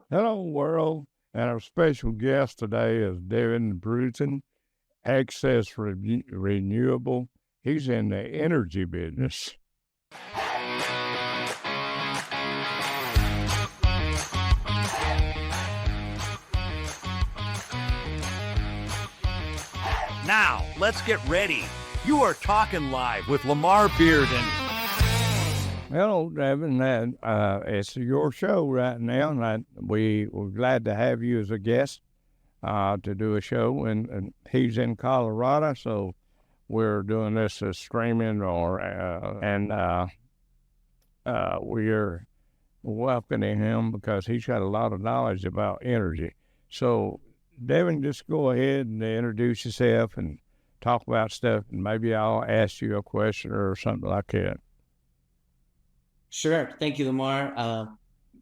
Hello, world. And our special guest today is Deven Brewton, Access Renewable. He's in the energy business. Now, let's get ready. You are Talkin Live with Lamar Bearden. Hello, Deven. It's your show right now, and we're glad to have you as a guest to do a show. And he's in Colorado, so we're doing this as streaming, we're welcoming him because he's got a lot of knowledge about energy. So, Devin, just go ahead and introduce yourself and talk about stuff, and maybe I'll ask you a question or something like that. Sure. Thank you, Lamar.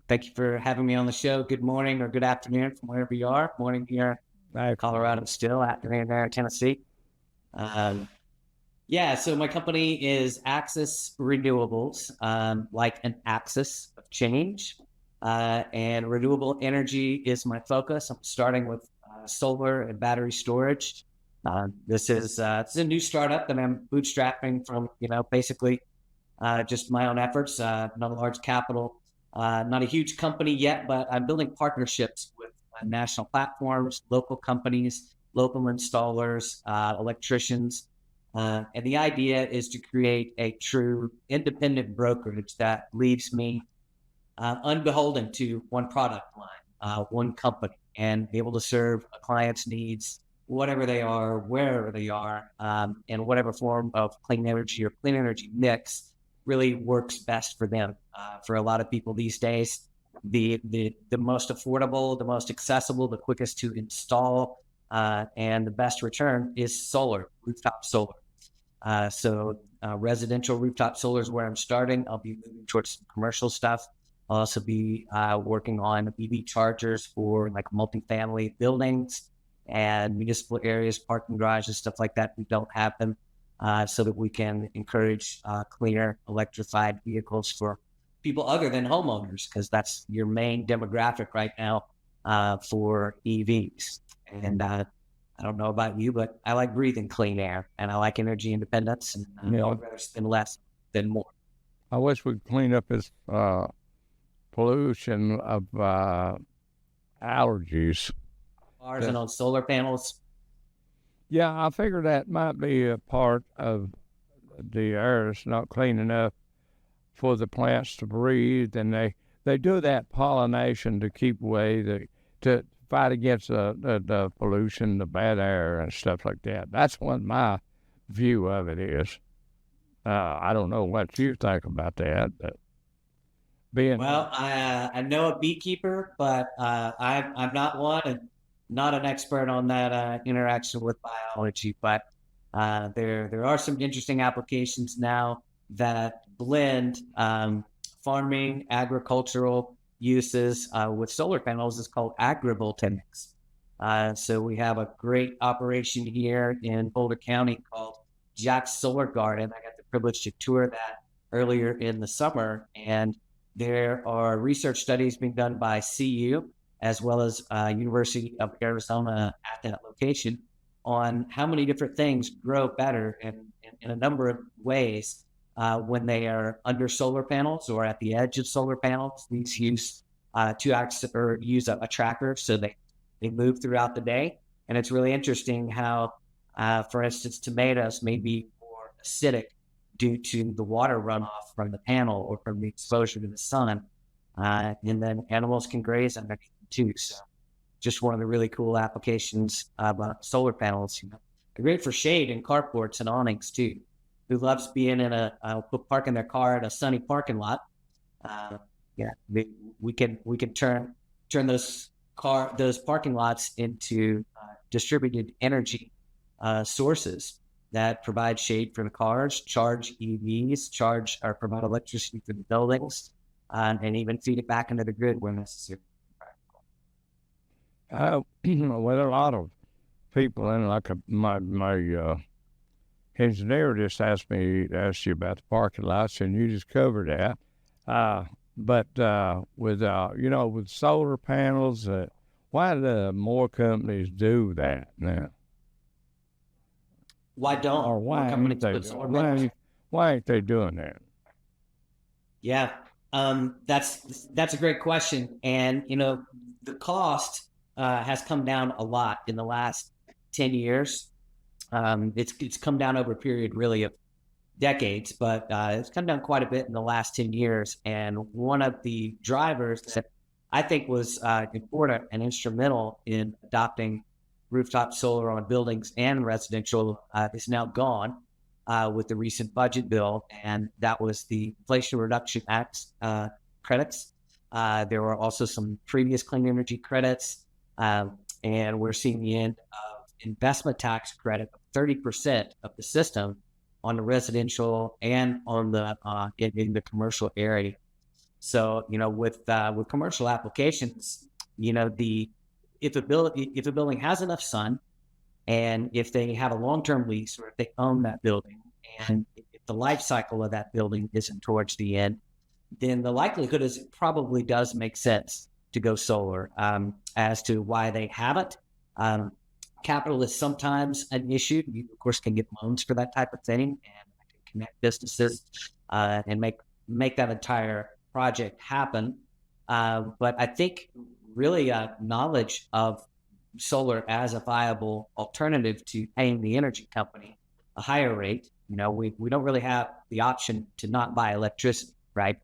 Thank you for having me on the show. Good morning or good afternoon from wherever you are. Morning here in Colorado still, afternoon there in Tennessee. So my company is Axis Renewables, like an axis of change. And renewable energy is my focus. I'm starting with solar and battery storage. This is a new startup that I'm bootstrapping from, basically just my own efforts, not a large capital, not a huge company yet, but I'm building partnerships with national platforms, local companies, local installers, electricians. And the idea is to create a true independent brokerage that leaves me unbeholden to one product line, one company, and be able to serve a client's needs, whatever they are, wherever they are, and whatever form of clean energy or clean energy mix really works best for them. For a lot of people these days, the most affordable, the most accessible, the quickest to install, and the best return is solar, rooftop solar. So residential rooftop solar is where I'm starting. I'll be moving towards some commercial stuff. I'll also be working on EV chargers for like multifamily buildings and municipal areas, parking garages, stuff like that. We don't have them. So that we can encourage cleaner electrified vehicles for people other than homeowners, because that's your main demographic right now for EVs. And I don't know about you, but I like breathing clean air and I like energy independence, and I'd rather spend less than more. I wish we'd clean up this pollution of allergies. Ours and on solar panels. Yeah, I figure that might be a part of the air that's not clean enough for the plants to breathe, and they do that pollination to keep away to fight against the pollution, the bad air, and stuff like that. That's what my view of it is. I don't know what you think about that, but I know a beekeeper, but I'm not one, and not an expert on that interaction with biology, but there are some interesting applications now that blend farming, agricultural uses with solar panels. Is called Agrivoltaics. So we have a great operation here in Boulder County called Jack's Solar Garden. I got the privilege to tour that earlier in the summer, and there are research studies being done by CU as well as University of Arizona at that location on how many different things grow better in a number of ways when they are under solar panels or at the edge of solar panels. These use use a tracker, so they move throughout the day. And it's really interesting how, for instance, tomatoes may be more acidic due to the water runoff from the panel or from the exposure to the sun. And then animals can graze underneath them too. So just one of the really cool applications about solar panels. They're great for shade and carports and awnings too. Who loves being in parking their car at a sunny parking lot? We can turn those parking lots into distributed energy sources that provide shade for the cars, charge EVs, provide electricity for the buildings, and even feed it back into the grid when necessary. Well, a lot of people, and like my engineer just asked you about the parking lots, and you just covered that. But with solar panels, why do more companies do that now? Why don't Or more companies put solar panels? why ain't they doing that? Yeah, that's a great question, and the cost has come down a lot in the last 10 years. It's come down over a period really of decades, but it's come down quite a bit in the last 10 years. And one of the drivers that I think was important and instrumental in adopting rooftop solar on buildings and residential is now gone with the recent budget bill. And that was the Inflation Reduction Act credits. There were also some previous clean energy credits. And we're seeing the end of investment tax credit of 30% of the system on the residential and on the in the commercial area. So with commercial applications, if a building has enough sun, and if they have a long-term lease, or if they own that building, and if the life cycle of that building isn't towards the end, then the likelihood is it probably does make sense to go solar. As to why they haven't, capital is sometimes an issue. You, of course, can get loans for that type of thing, and connect businesses and make that entire project happen. But I think really knowledge of solar as a viable alternative to paying the energy company a higher rate. We don't really have the option to not buy electricity, right?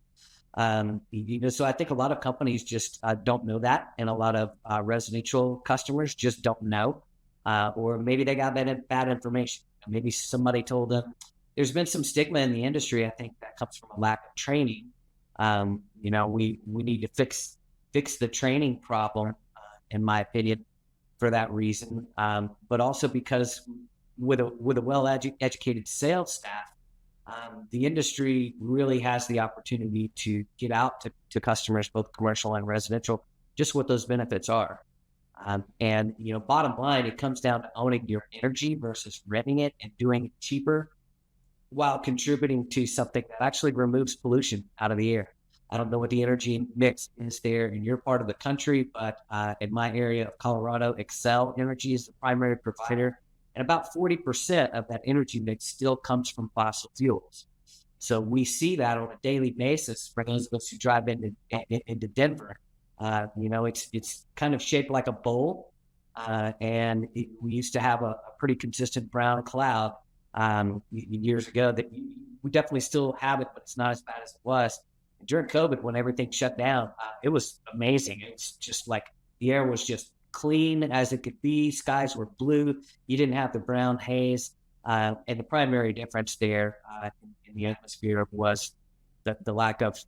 So I think a lot of companies just don't know that, and a lot of residential customers just don't know. Or maybe they got bad information. Maybe somebody told them. There's been some stigma in the industry. I think that comes from a lack of training. We need to fix the training problem, in my opinion, for that reason. But also because with a well-educated sales staff, the industry really has the opportunity to get out to customers, both commercial and residential, just what those benefits are. And bottom line, it comes down to owning your energy versus renting it and doing it cheaper while contributing to something that actually removes pollution out of the air. I don't know what the energy mix is there in your part of the country, but in my area of Colorado, Excel Energy is the primary provider. And about 40% of that energy mix still comes from fossil fuels. So we see that on a daily basis for those of us who drive into Denver. It's kind of shaped like a bowl, and we used to have a pretty consistent brown cloud years ago. That we definitely still have it, but it's not as bad as it was. And during COVID, when everything shut down, it was amazing. It's just like the air was just clean as it could be. Skies were blue. You didn't have the brown haze. And the primary difference there in the atmosphere was the lack of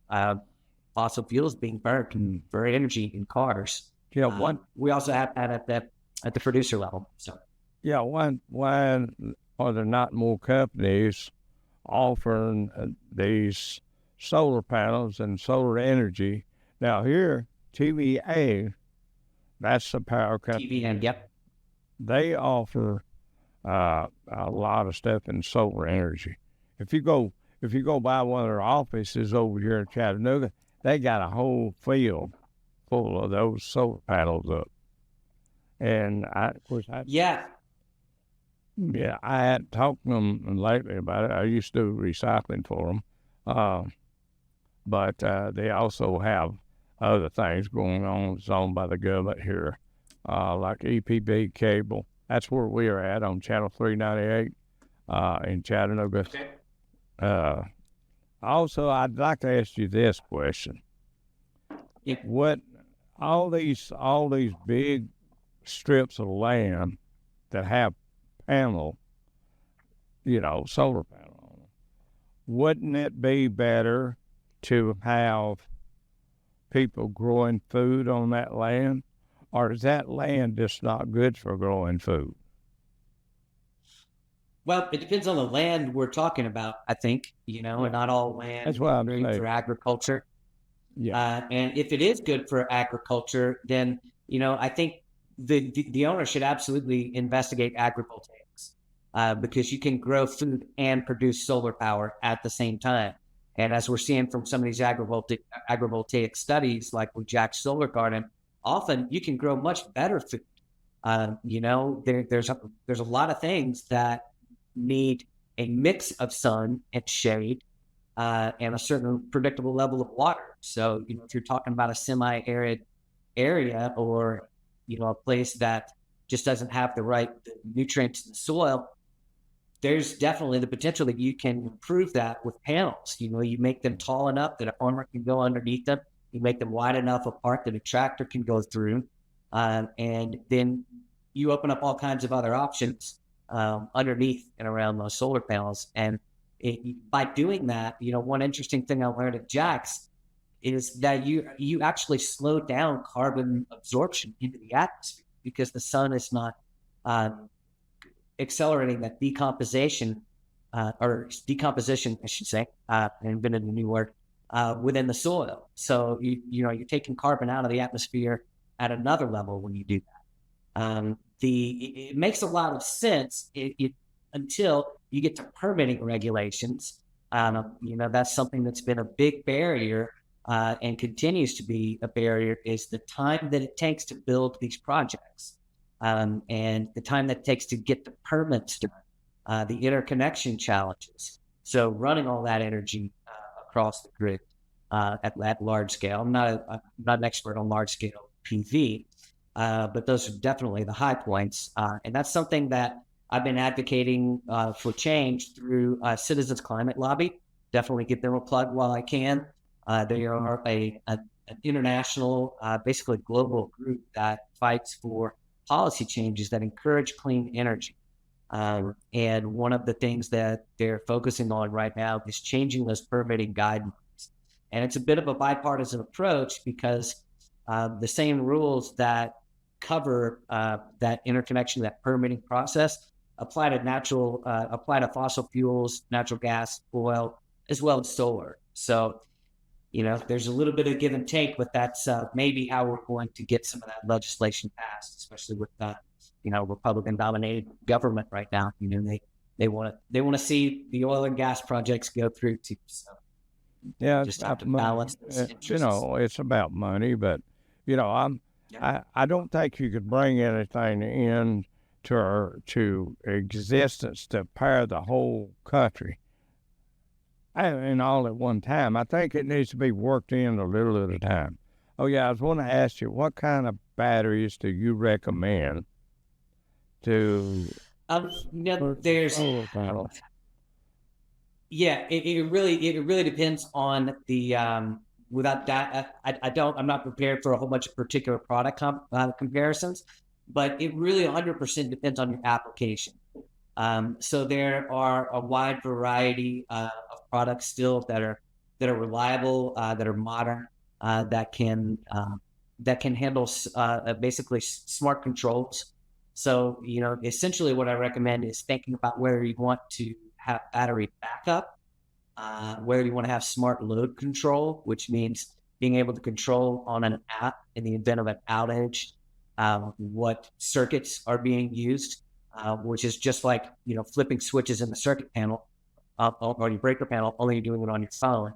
fossil fuels being burned for energy in cars. Yeah, we also have that at the producer level. So why are there not more companies offering these solar panels and solar energy? Now here, TVA, that's the power company. TVN, yep. They offer a lot of stuff in solar energy. If you go by one of their offices over here in Chattanooga, they got a whole field full of those solar panels up. And I hadn't talked to them lately about it. I used to do recycling for them. But they also have other things going on that's owned by the government here, like EPB cable. That's where we are at on Channel 398 in Chattanooga. Okay. Also, I'd like to ask you this question. Yeah. What all these big strips of land that have solar panel on them, wouldn't it be better to have people growing food on that land? Or is that land just not good for growing food? Well, it depends on the land we're talking about, I think, and not all land That's what I'm is saying. for agriculture. Yeah. And if it is good for agriculture, then, I think the owner should absolutely investigate agrivoltaics because you can grow food and produce solar power at the same time. And as we're seeing from some of these agrivoltaic studies, like with Jack's solar garden, often you can grow much better food. There's a lot of things that need a mix of sun and shade and a certain predictable level of water. So, if you're talking about a semi-arid area, or, a place that just doesn't have the right nutrients in the soil, there's definitely the potential that you can improve that with panels. You make them tall enough that a farmer can go underneath them. You make them wide enough apart that a tractor can go through. And then you open up all kinds of other options underneath and around those solar panels. And by doing that, one interesting thing I learned at Jack's is that you actually slow down carbon absorption into the atmosphere, because the sun is not accelerating that decomposition, I should say. I invented a new word within the soil. So you're taking carbon out of the atmosphere at another level when you do that. It makes a lot of sense until you get to permitting regulations. That's something that's been a big barrier and continues to be a barrier, is the time that it takes to build these projects and the time that it takes to get the permits done, the interconnection challenges. So running all that energy across the grid at large scale. I'm not an expert on large scale PV, but those are definitely the high points. And that's something that I've been advocating for change through Citizens Climate Lobby. Definitely give them a plug while I can. They are an international, basically global group that fights for policy changes that encourage clean energy. And one of the things that they're focusing on right now is changing those permitting guidelines. And it's a bit of a bipartisan approach, because the same rules that cover that interconnection, that permitting process, apply to fossil fuels, natural gas, oil, as well as solar. So, there's a little bit of give and take, but that's maybe how we're going to get some of that legislation passed, especially with Republican-dominated government right now. They want to see the oil and gas projects go through too. So Yeah, just have to balance those interests. It's about money, but I don't think you could bring anything in to existence to power the whole country and all at one time. I think it needs to be worked in a little at a time. Oh yeah, I was going to ask you, what kind of batteries do you recommend to? There's. solar panels? Yeah, it really depends on the. Without that, I'm not prepared for a whole bunch of particular product comparisons, but it really 100% depends on your application. So there are a wide variety of products still that are reliable, that are modern, that can handle basically smart controls. So essentially, what I recommend is thinking about whether you want to have battery backup, whether you want to have smart load control, which means being able to control on an app in the event of an outage, what circuits are being used. Which is just like, flipping switches in the circuit panel or your breaker panel, only you're doing it on your phone.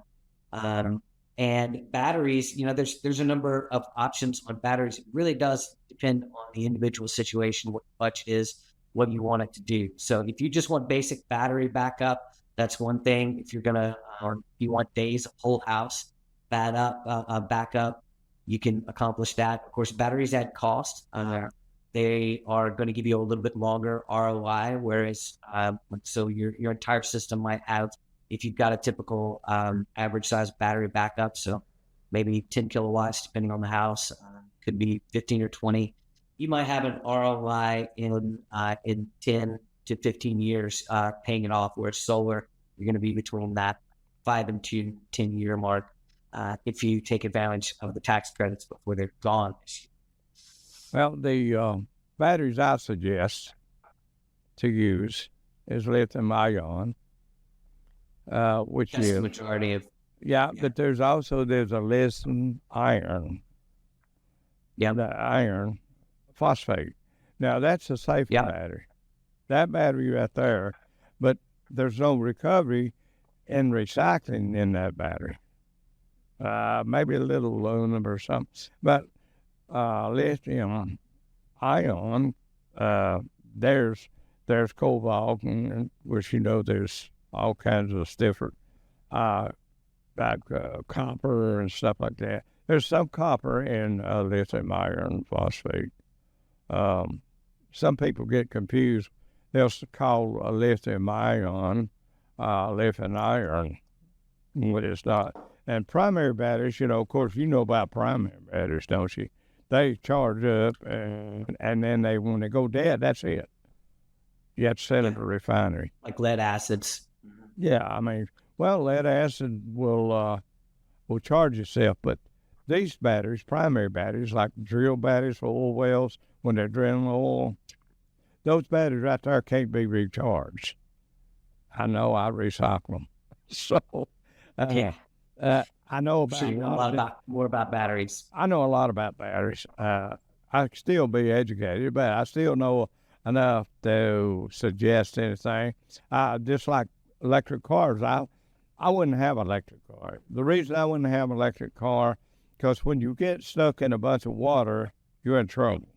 And batteries, there's a number of options on batteries. It really does depend on the individual situation, what much is, what you want it to do. So if you just want basic battery backup, that's one thing. If you're or if you want days of whole house backup, you can accomplish that. Of course, batteries add cost. They are going to give you a little bit longer ROI, whereas so your entire system might have, if you've got a typical average size battery backup, so maybe 10 kilowatts, depending on the house, could be 15 or 20. You might have an ROI in 10 to 15 years paying it off, whereas solar, you're going to be between that 5 and 10 year mark if you take advantage of the tax credits before they're gone. Well, the batteries I suggest to use is lithium ion, which That's is the majority of. Yeah, but there's a lithium iron. Yeah, the iron phosphate. Now that's a safer battery. That battery right there, but there's no recovery in recycling in that battery. Maybe a little aluminum or something, but lithium ion, there's cobalt, and which there's all kinds of different like copper and stuff like that. There's some copper in lithium iron phosphate. Some people get confused. They'll call a lithium ion lithium iron, but it's not. And primary batteries, of course, about primary batteries, don't you? They charge up, and then when they go dead, that's it. You have to sell it to a refinery. Like lead acids. Yeah, I mean, well, lead acid will charge itself, but these batteries, primary batteries, like drill batteries for oil wells, when they're drilling oil, those batteries right there can't be recharged. I know, I recycle them. So, I know about, sure you know more about batteries. I know a lot about batteries. I can still be educated, but I still know enough to suggest anything. Just like electric cars, I wouldn't have an electric car. The reason I wouldn't have an electric car, because when you get stuck in a bunch of water, you're in trouble.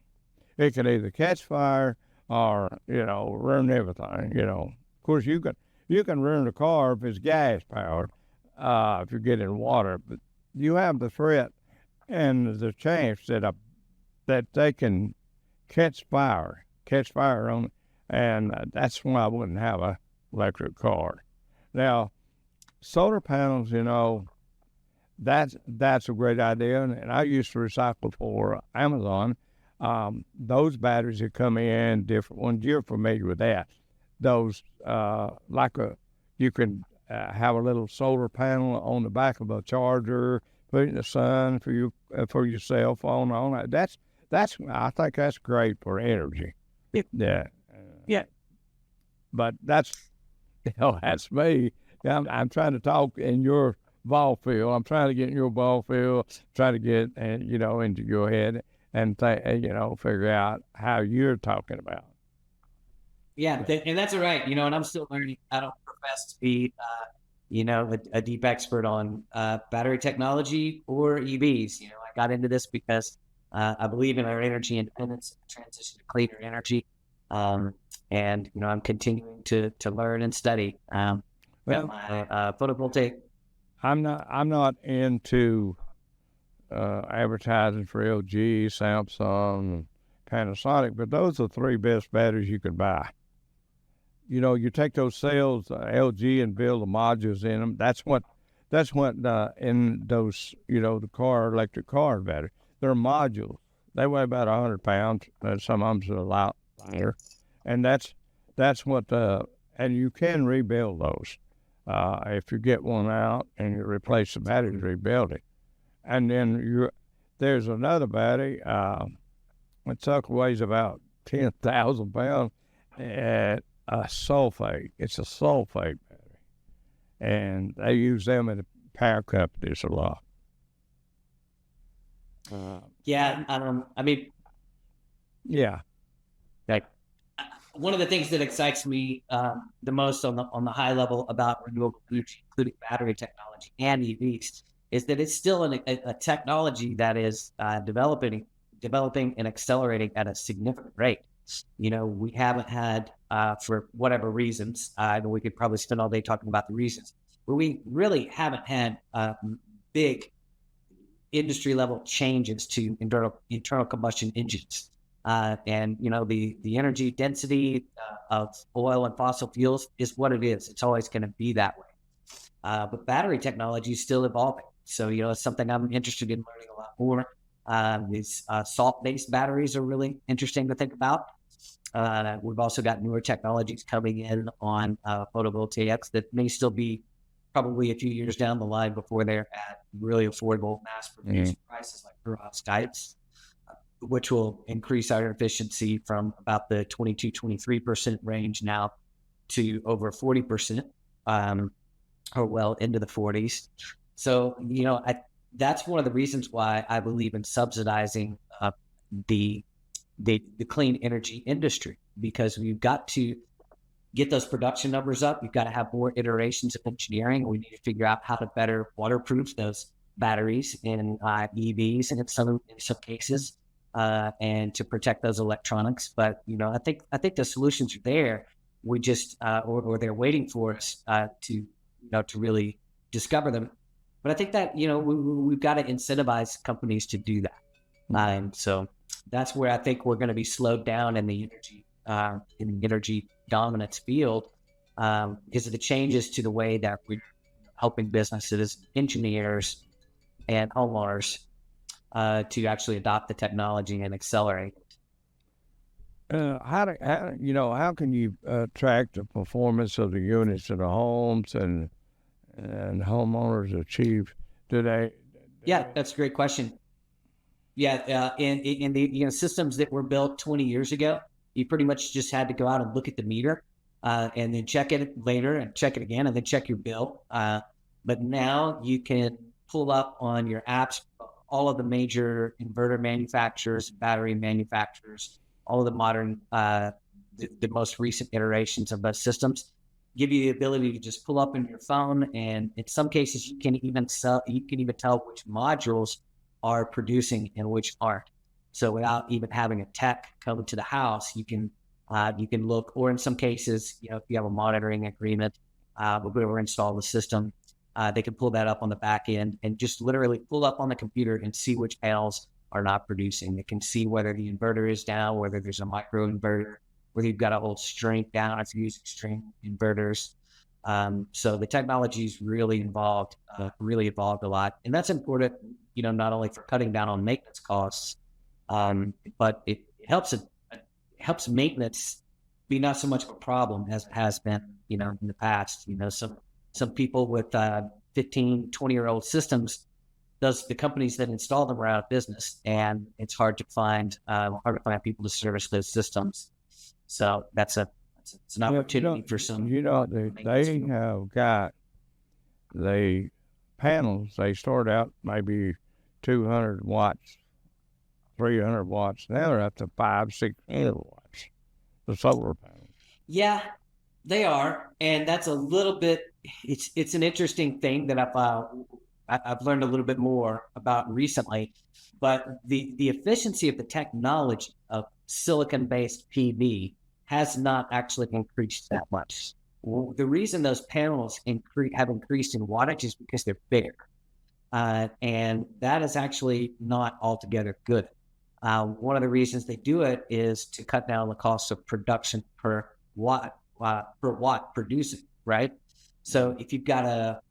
It can either catch fire or, ruin everything, Of course, you can ruin the car if it's gas powered, if you get in water, but you have the threat and the chance that they can catch fire on it, and that's why I wouldn't have an electric car. Now, solar panels, that's a great idea, and I used to recycle for Amazon. Those batteries that come in, different ones, you're familiar with that. Those, you can have a little solar panel on the back of a charger, put it in the sun for your cell phone. All that. I think that's great for energy. Yeah. But that's me. I'm trying to talk in your ball field. I'm trying to get in your ball field, try to get, into your head and, figure out how you're talking about. Yeah, and that's all right. And I'm still learning. I don't profess to be, a deep expert on battery technology or EVs. I got into this because I believe in our energy independence and transition to cleaner energy. And, I'm continuing to learn and study. My photovoltaic. I'm not into advertising for LG, Samsung, Panasonic, but those are the three best batteries you can buy. You take those cells, LG, and build the modules in them. That's what in those, the electric car battery. They're modules. They weigh about 100 pounds. Some of them are a lot lighter. And that's what, and you can rebuild those. If you get one out and you replace the battery, rebuild it. And then there's another battery, it weighs about 10,000 pounds, and a sulfate. It's a sulfate battery. And they use them in the power companies a lot. Yeah. Like, one of the things that excites me the most on the high level about renewable energy, including battery technology and EVs, is that it's still a technology that is developing and accelerating at a significant rate. We haven't had, for whatever reasons, and we could probably spend all day talking about the reasons, but we really haven't had big industry level changes to internal combustion engines. And the energy density of oil and fossil fuels is what it is. It's always going to be that way. But battery technology is still evolving. So, it's something I'm interested in learning a lot more. These salt-based batteries are really interesting to think about. We've also got newer technologies coming in on photovoltaics that may still be probably a few years down the line before they're at really affordable mass-produced prices like perovskites, which will increase our efficiency from about the 22-23% range now to over 40%, or well into the 40s. So, that's one of the reasons why I believe in subsidizing the clean energy industry, because we've got to get those production numbers up, you've got to have more iterations of engineering. We need to figure out how to better waterproof those batteries in EVs and in some cases, and to protect those electronics. But I think the solutions are there. We just or they're waiting for us to really discover them. But I think that we've got to incentivize companies to do that. So that's where I think we're going to be slowed down in the energy dominance field, because of the changes to the way that we're helping businesses, engineers, and homeowners to actually adopt the technology and accelerate it. How can you track the performance of the units in the homes and homeowners achieve today? Yeah, that's a great question. Yeah, in the systems that were built 20 years ago, you pretty much just had to go out and look at the meter, and then check it later and check it again, and then check your bill. But now you can pull up on your apps all of the major inverter manufacturers, battery manufacturers, all of the modern, the most recent iterations of those systems, give you the ability to just pull up in your phone, and in some cases you can even tell which modules are producing and which aren't. So without even having a tech come to the house, you can look, or in some cases, if you have a monitoring agreement, whoever installed the system, they can pull that up on the back end and just literally pull up on the computer and see which panels are not producing. They can see whether the inverter is down, whether there's a micro inverter, whether you've got a whole string down if you're using string inverters. So the technology's really evolved a lot, and that's important, not only for cutting down on maintenance costs, but it helps maintenance be not so much of a problem as it has been, in the past. Some people with 15, 20-year-old systems, the companies that install them are out of business, and it's hard to find people to service those systems. So it's an opportunity for some. They have got the panels. They start out maybe 200 watts, 300 watts. Now they're up to 500-600 watts. The solar panels. Yeah, they are, and that's a little bit. It's an interesting thing that I've learned a little bit more about recently. But the efficiency of the technology of silicon-based PV has not actually increased that much. The reason those panels have increased in wattage is because they're bigger. And that is actually not altogether good. One of the reasons they do it is to cut down the cost of production per watt producing, right? So if you've got a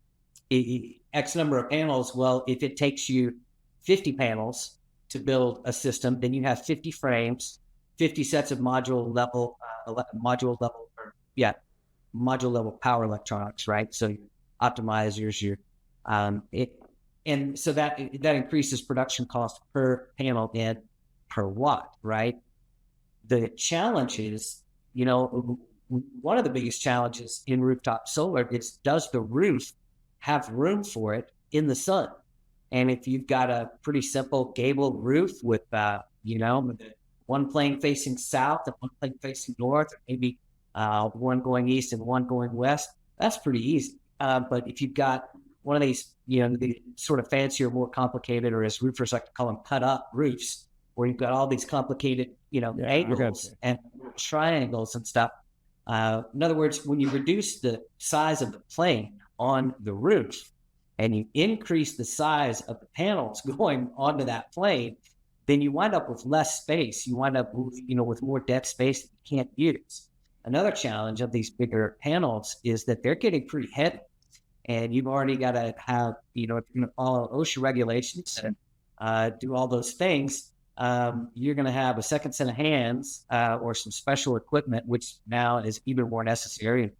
X number of panels, well, if it takes you 50 panels to build a system, then you have 50 frames, 50 sets of module level power electronics, right? So your optimizers, and so that increases production cost per panel and per watt, right? The challenge is, one of the biggest challenges in rooftop solar is, does the roof have room for it in the sun? And if you've got a pretty simple gable roof with, one plane facing south and one plane facing north, or maybe one going east and one going west, that's pretty easy. But if you've got one of these, the sort of fancier, more complicated, or as roofers like to call them, cut up roofs, where you've got all these complicated, angles and triangles and stuff. In other words, when you reduce the size of the plane on the roof and you increase the size of the panels going onto that plane, then you wind up with less space. You wind up, with more dead space that you can't use. Another challenge of these bigger panels is that they're getting pretty heavy, and you've already got to have, if you're going to follow OSHA regulations and do all those things, you're going to have a second set of hands or some special equipment, which now is even more necessary.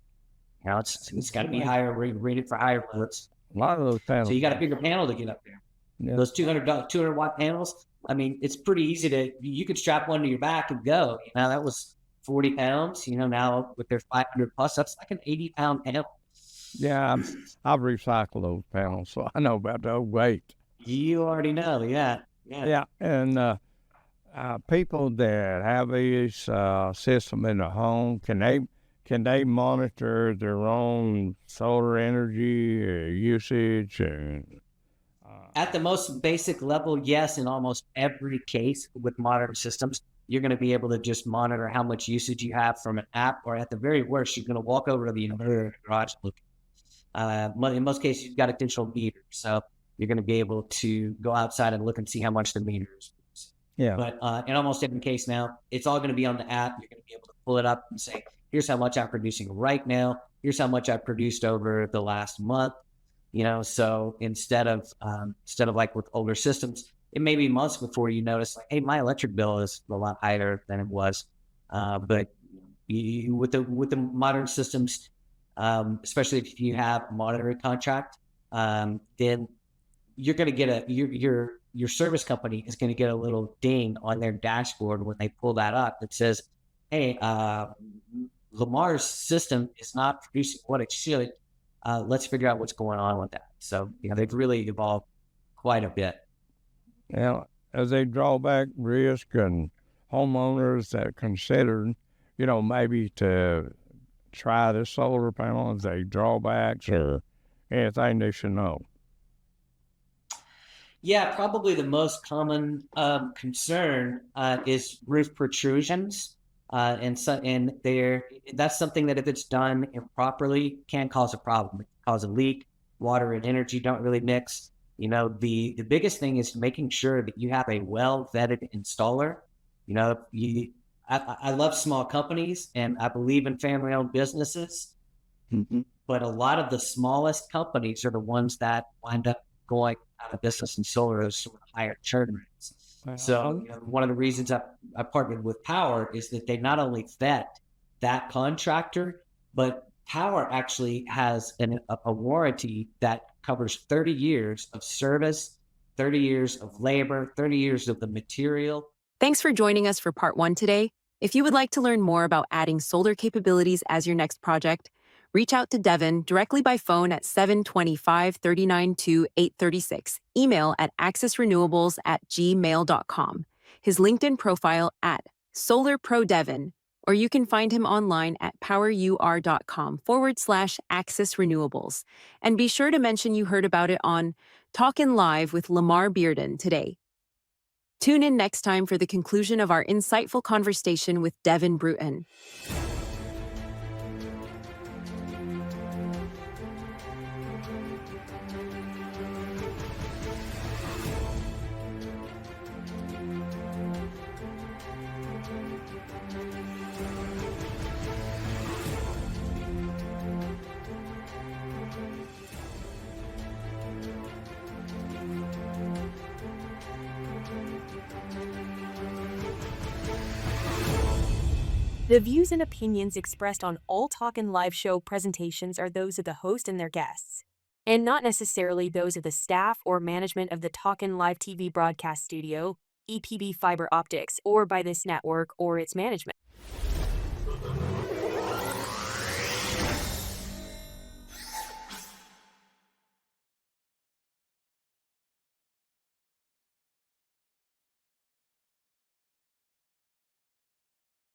It's got to be higher, rated for higher loads. A lot of those panels. So you got a bigger panel to get up there. Yeah. Those 200 watt panels. I mean, it's pretty easy you could strap one to your back and go. Now that was 40 pounds. Now with their 500 plus, that's like an 80-pound panel. Yeah, I've recycled those panels, so I know about the weight. You already know, yeah. And people that have these system in the home, can can they monitor their own solar energy usage? And At the most basic level, yes. In almost every case with modern systems, you're going to be able to just monitor how much usage you have from an app, or at the very worst, you're going to walk over to the inverter in the garage and look. In most cases, you've got a digital meter, so you're going to be able to go outside and look and see how much the meter is. yeah, But in almost every case now, it's all going to be on the app. You're going to be able to pull it up and say, here's how much I'm producing right now. Here's how much I've produced over the last month. So instead of like with older systems, it may be months before you notice, like, hey, my electric bill is a lot higher than it was. But with the modern systems, especially if you have a monitoring contract, then you're going to get your service company is going to get a little ding on their dashboard when they pull that up that says, hey, Lamar's system is not producing what it should. Let's figure out what's going on with that. So, they've really evolved quite a bit. Now, as they draw back risk and homeowners that consider, maybe to try the solar panel, as they drawbacks or anything they should know? Yeah, probably the most common concern is roof protrusions. That's something that if it's done improperly can cause a problem. It can cause a leak. Water and energy don't really mix. The biggest thing is making sure that you have a well-vetted installer. I love small companies and I believe in family-owned businesses, but a lot of the smallest companies are the ones that wind up going out of business in solar, those sort of higher churn rates. So one of the reasons I partnered with Power is that they not only vet that contractor, but Power actually has a warranty that covers 30 years of service, 30 years of labor, 30 years of the material. Thanks for joining us for part 1 today. If you would like to learn more about adding solar capabilities as your next project, reach out to Deven directly by phone at 725-392-836, email at accessrenewables@gmail.com, his LinkedIn profile at SolarProDeven, or you can find him online at powerur.com/accessrenewables. And be sure to mention you heard about it on Talkin Live with Lamar Bearden today. Tune in next time for the conclusion of our insightful conversation with Deven Brewton. The views and opinions expressed on all Talkin Live Show presentations are those of the host and their guests, and not necessarily those of the staff or management of the Talkin Live TV Broadcast Studio, EPB Fiber Optics, or by this network or its management.